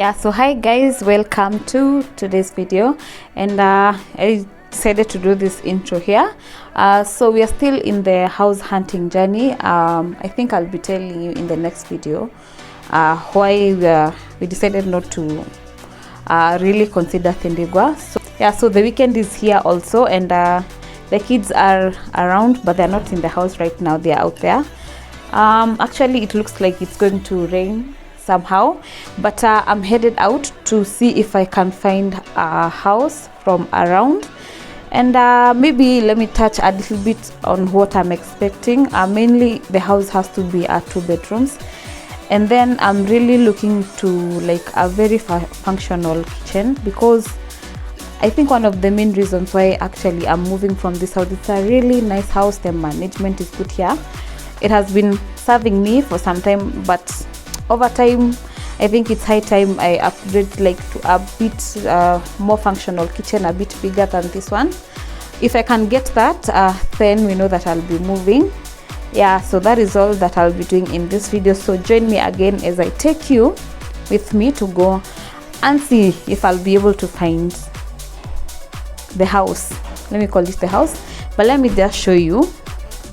Yeah, so hi guys, welcome to today's video. And I decided to do this intro here. So we are still in the house hunting journey. I think I'll be telling you in the next video why we decided not to really consider Thindigwa. So yeah, so the weekend is here also, and the kids are around, but they're not in the house right now. They're out there. Actually, it looks like it's going to rain somehow, but I'm headed out to see if I can find a house from around, and maybe let me touch a little bit on what I'm expecting. Mainly the house has to be 2 bedrooms, and then I'm really looking to like a very functional kitchen, because I think one of the main reasons why actually I'm moving from this house, it's a really nice house, the management is good here. It has been serving me for some time, but over time I think it's high time I upgrade like to a bit more functional kitchen, a bit bigger than this one. If I can get that, then we know that I'll be moving. Yeah, so that is all that I'll be doing in this video. So join me again as I take you with me to go and see if I'll be able to find the house. Let me call it the house, but let me just show you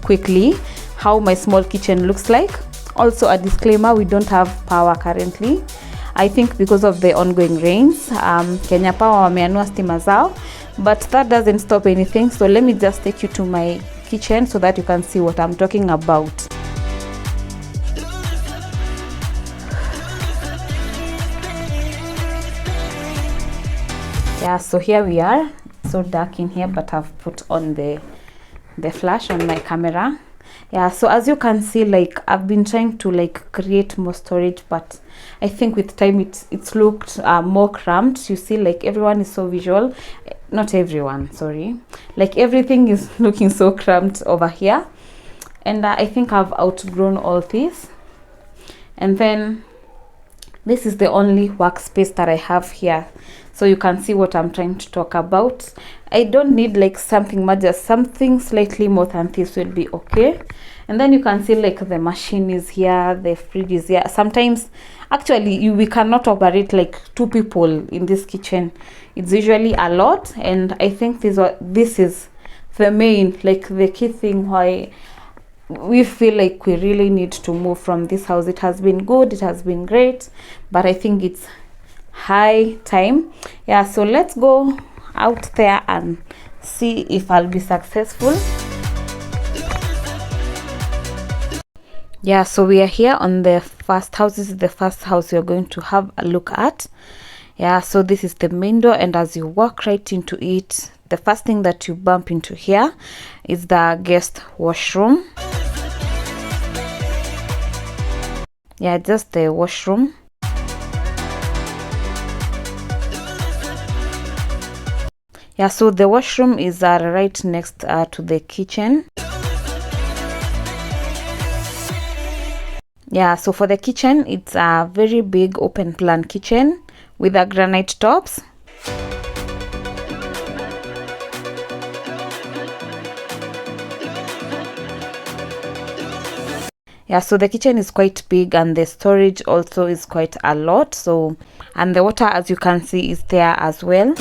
quickly how my small kitchen looks like. Also a disclaimer, we don't have power currently, I think because of the ongoing rains. Kenya Power wameanua stima zao, but that doesn't stop anything. So let me just take you to my kitchen so that you can see what I'm talking about. Yeah, so here we are. It's so dark in here, but I've put on the flash on my camera. Yeah, so as you can see, like I've been trying to like create more storage, but I think with time it's looked more cramped. You see, like everyone is so visual, not everyone, sorry, like everything is looking so cramped over here, and I think I've outgrown all this. And then this is the only workspace that I have here, so you can see what I'm trying to talk about. I don't need like something much, just something slightly more than this will be okay. And then you can see like the machine is here, the fridge is here. Sometimes actually we cannot operate like 2 people in this kitchen. It's usually a lot, and I think this is the main, like the key thing why we feel like we really need to move from this house. It has been good, it has been great, but I think it's high time. Yeah, so let's go out there and see if I'll be successful. Yeah, so we are here on the first house. This is the first house we're going to have a look at. Yeah, so this is the main door, and as you walk right into it, the first thing that you bump into here is the guest washroom. Yeah, just the washroom. Yeah, so the washroom is right next to the kitchen. Yeah, so for the kitchen, it's a very big open plan kitchen with a granite tops. Yeah, so the kitchen is quite big, and the storage also is quite a lot. So, and the water, as you can see, is there as well.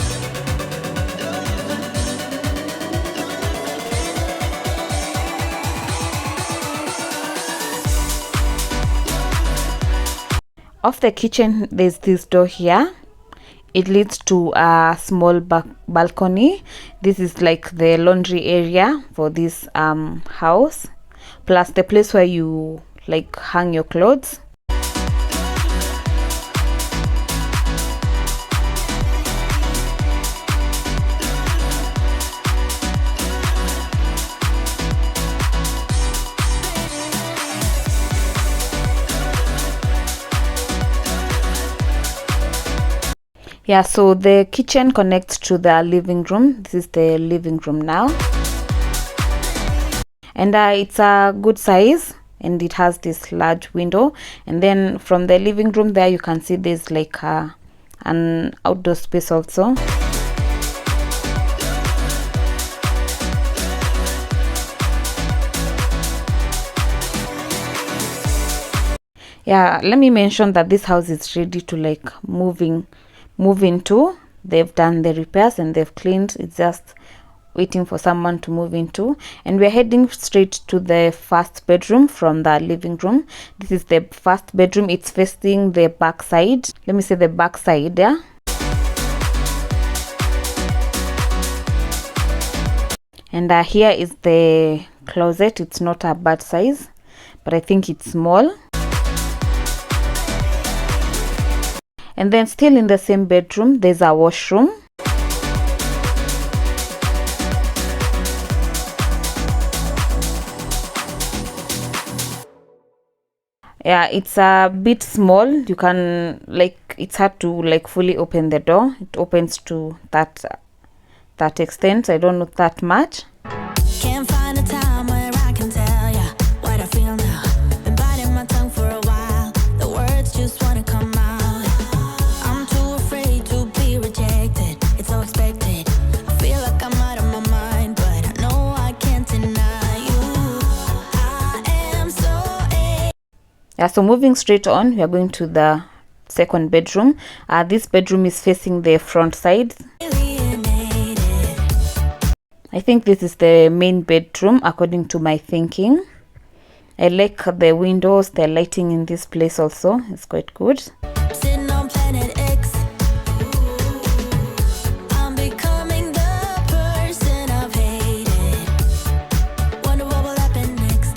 Off the kitchen, there's this door here. It leads to a small balcony. This is like the laundry area for this house, plus the place where you like hang your clothes. Yeah, so the kitchen connects to the living room. This is the living room now, and it's a good size, and it has this large window. And then from the living room there, you can see there's like an outdoor space also. Yeah, let me mention that this house is ready to like move into. They've done the repairs and they've cleaned. It's just waiting for someone to move into, and we're heading straight to the first bedroom from the living room. This is the first bedroom. It's facing the back side. Let me say the back side. Yeah, and here is the closet. It's not a bad size, but I think it's small. And then still in the same bedroom, there's a washroom. Yeah, it's a bit small. You can like, it's hard to like fully open the door. It opens to that extent. I don't know that much. Can't find a time where I can tell ya what I feel now. Been biting my tongue for a while. The words just wanna come out. I'm too afraid to be rejected. It's so expected. I feel like I'm out of my mind, but I know I can't deny you. I am so Yeah, so moving straight on, we are going to the second bedroom. This bedroom is facing the front side. alienated. I think this is the main bedroom according to my thinking. I like the windows, the lighting in this place also. It's quite good. Sitting on planet X. I'm becoming the person I've hated. Wonder what will happen next.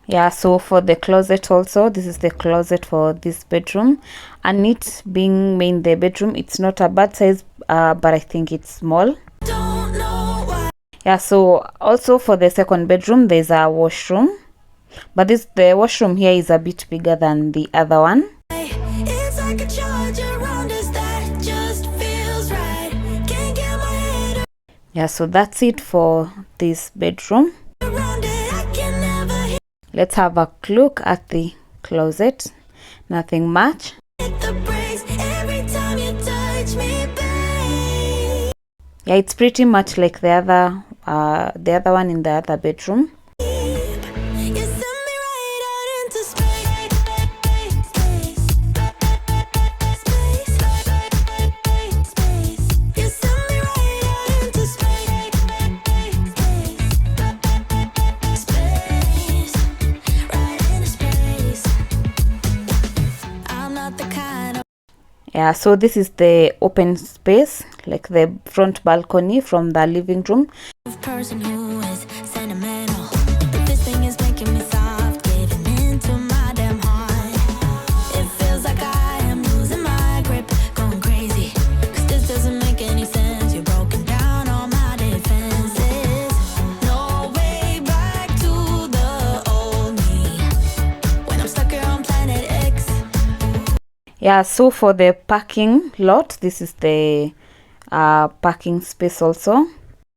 Yeah, so for the closet also, this is the closet for this bedroom, and it being main the bedroom, it's not a bad size, but I think it's small. Don't know why. Yeah, so also for the second bedroom, there's a washroom, but the washroom here is a bit bigger than the other one. It's like a charge around us that just feels right. Can't get my head Yeah, so that's it for this bedroom. around it. I can never hit Let's have a look at the closet. Nothing much. the brakes every time you touch me, babe. Yeah, it's pretty much like the other one in the other bedroom. You send me right out into space. Space. Space. You send me right out into space. Space. Right into space. I'm not the kind of Yeah, so this is the open space, like the front balcony from the living room. person who is sentimental. But this thing is making me soft, giving into my damn heart. It feels like I am losing my grip, going crazy. 'Cause this doesn't make any sense. You're broken down all my defenses. No way back to the old me. When I'm stuck here on planet X. Yeah, so for the parking lot, this is the parking space also.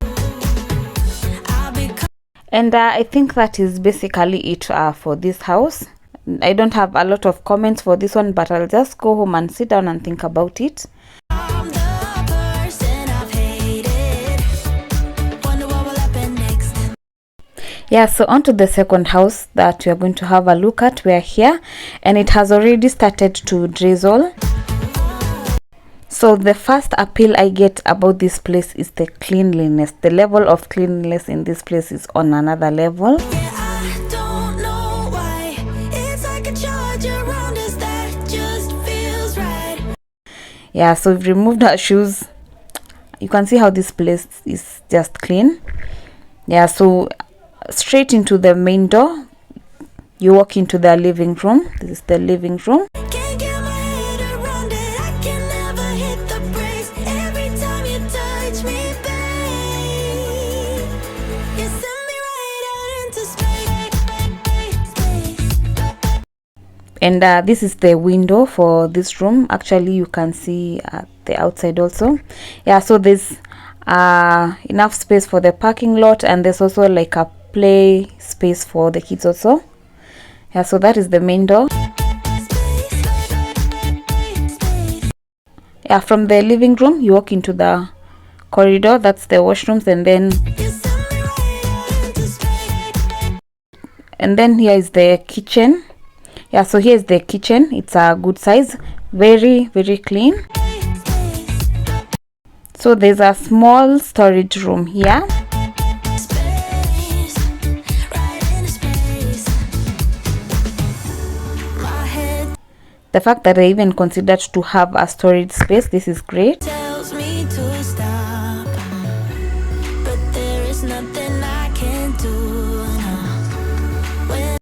I'll be And I think that is basically it for this house. I don't have a lot of comments for this one, but I'll just go home and sit down and think about it. I'm the person I've hated. Wonder what will happen next. Yeah, so on to the second house that we are going to have a look at. We are here, and it has already started to drizzle. So the first appeal I get about this place is the cleanliness. The level of cleanliness in this place is on another level. Yeah, I don't know why. It's like a charge around us that just feels right. Yeah, so we've removed our shoes. You can see how this place is just clean. Yeah, so straight into the main door, you walk into the living room. This is the living room. Can't get my head around it. I can never hit the brakes every time you touch me, babe. You send me right out into space. And this is the window for this room. Actually, you can see the outside also. Yeah, so there's enough space for the parking lot, and there's also like a play space for the kids also. Yeah, so that is the main door. Yeah, from the living room you walk into the corridor. That's the washrooms, and then and then here is the kitchen. Yeah, so here's the kitchen. It's a good size, very clean. So there's a small storage room here. The fact that I even considered to have a storage space, this is great. Tells me to stop, but there is nothing I can do now.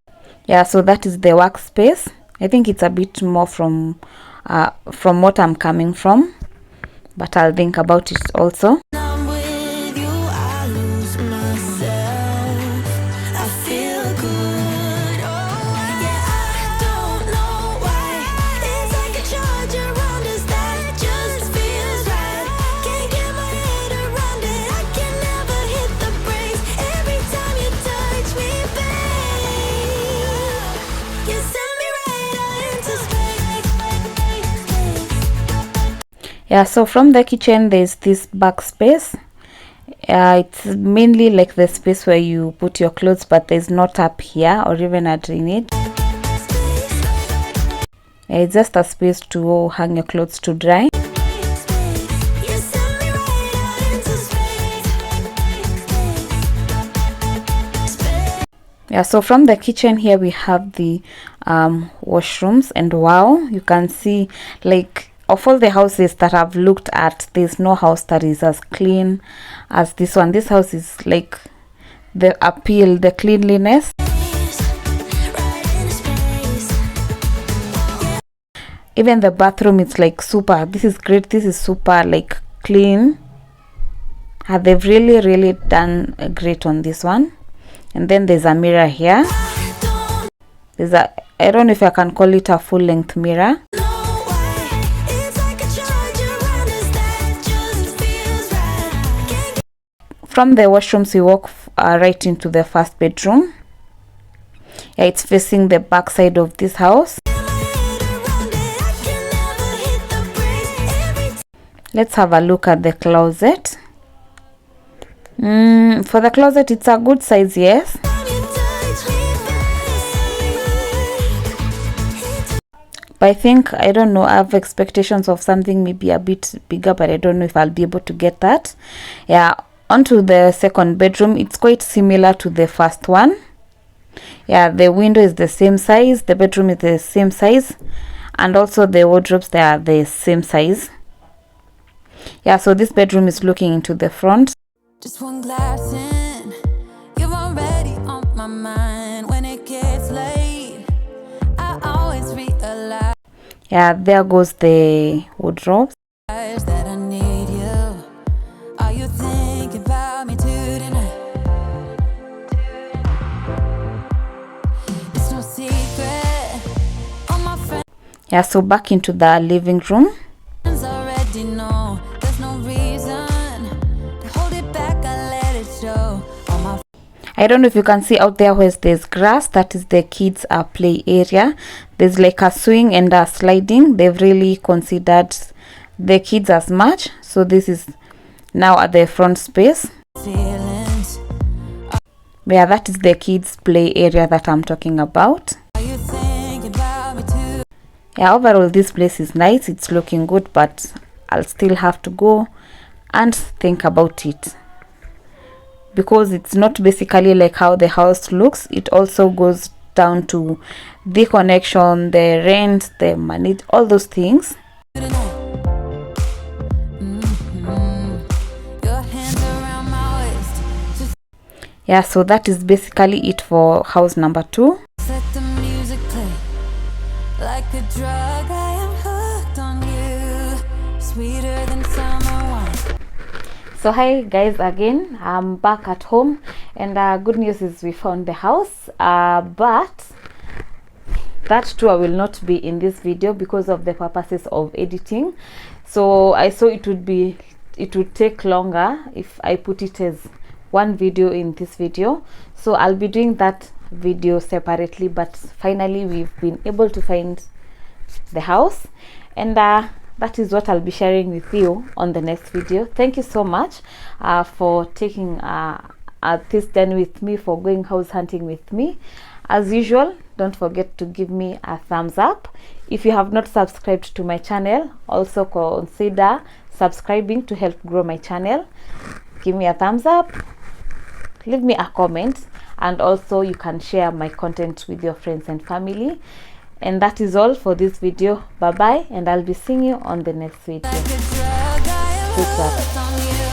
Yeah, so that is the workspace. I think it's a bit more from what I'm coming from, but I'll think about it also. I'm with you, I lose myself. I feel good. Oh, yeah, I don't know why. It's like a charge around us that just feels right. Can't get my head around it. I can never hit the brakes. Every time you touch me, babe, you send me right out into space. Yeah, so from the kitchen there's this back space. It's mainly like the space where you put your clothes, but there's no tap here or even a drainage. It's just a space to hang your clothes to dry. Yeah, so from the kitchen here we have the washrooms, and wow, you can see, like, of all the houses that I've looked at, there's no house that is as clean as this one. This house is like the appeal, the cleanliness. Even the bathroom, it's like super. This is great. This is super like clean. They've really done great on this one. And then there's a mirror here. There's a, I don't know if I can call it a full length mirror. From the washrooms we walk right into the first bedroom. Yeah, it's facing the back side of this house. Let's have a look at the closet. For the closet, it's a good size, yes. But I think, I don't know, I have expectations of something maybe a bit bigger, but I don't know if I'll be able to get that. Yeah, onto the second bedroom. It's quite similar to the first one. Yeah, the window is the same size, the bedroom is the same size, and also the wardrobes, they are the same size. Yeah, so this bedroom is looking into the front. Just one glass in, you're already on my mind. When it gets late, I always realize Yeah, there goes the wardrobe. that I need you. Are you thinking about me tonight? It's no secret. All my Yeah, so back into the living room. friends already know. There's no reason to hold it back. I let it show. All my I don't know if you can see out there where there's grass, that is the kids' play area. There's like a swing and a sliding. They've really considered the kids as much. So this is now at the front space. feelings. Yeah, that is the kids' play area that I'm talking about. Are you thinking about me too? Yeah, overall this place is nice. It's looking good, but I'll still have to go and think about it, because it's not basically like how the house looks. It also goes down to the connection, the rent, the money, all those things. Your hands around my waist. Just Yeah, so that is basically it for house number 2. let the music play. Like a drug, I am hooked on you. Sweeter than summer wine. So hi guys, again I'm back at home, and good news is we found the house, but that tour will not be in this video because of the purposes of editing. So I saw it would take longer if I put it as one video in this video, so I'll be doing that video separately. But finally we've been able to find the house, and that is what I'll be sharing with you on the next video. Thank you so much for taking this journey with me, for going house hunting with me. As usual, don't forget to give me a thumbs up. If you have not subscribed to my channel, also consider subscribing to help grow my channel. Give me a thumbs up, leave me a comment, and also you can share my content with your friends and family. And that is all for this video. Bye bye, and I'll be seeing you on the next video. Like a drug, I am Peace out. hooked on you.